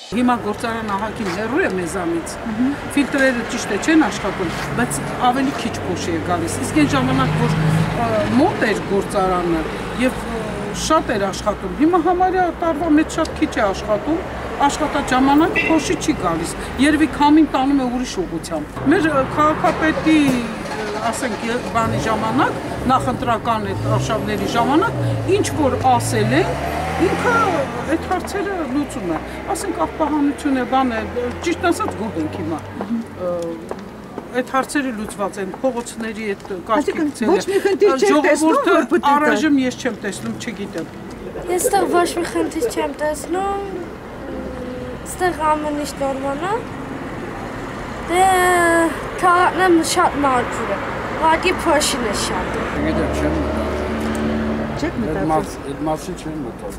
Հիմա գործարան ահագին հեռու է մեզանից, ֆիլտրերը ճիշտ է չեն աշխատում, բայց ավելի քիչ փոշի է գալիս, իսկ այն ժամանակ, որ մոտ էր գործարանը և շատ էր աշխատում, հիմա համարյա տարվա մեջ շատ քիչ է աշխատում, աշխատած ժամանակ փոշի չի գալիս, երևի քամին տանում է ուրիշ ուղղությամբ։ Մեր քաղաքապետի, ասենք, բանի ժամանակ, նախընտրական այդ արշավների ժամանակ, ինչ որ ասել են, ինքը այդ հարցերը լուծում է, ասենք աղբահանություն է, բան է, ճիշտ ասած գոհ ենք հիմա, այդ հարցերը լուծված են, փողոցների այդ կարգիքցել է, ժողովուրդը առայժմ ես չեմ տեսնում, չգիտեմ։ Ես ստեղ ոչ մի խնդիր չեմ տեսնում, ստեղ ամեն ինչ նորմալ է, դե քաղաքն շատ մաքուր է, ուղղակի փոշին է շատ։ Չեմ մտածել։ Չեք մտածել։ Այդ մասին չեմ մտածել։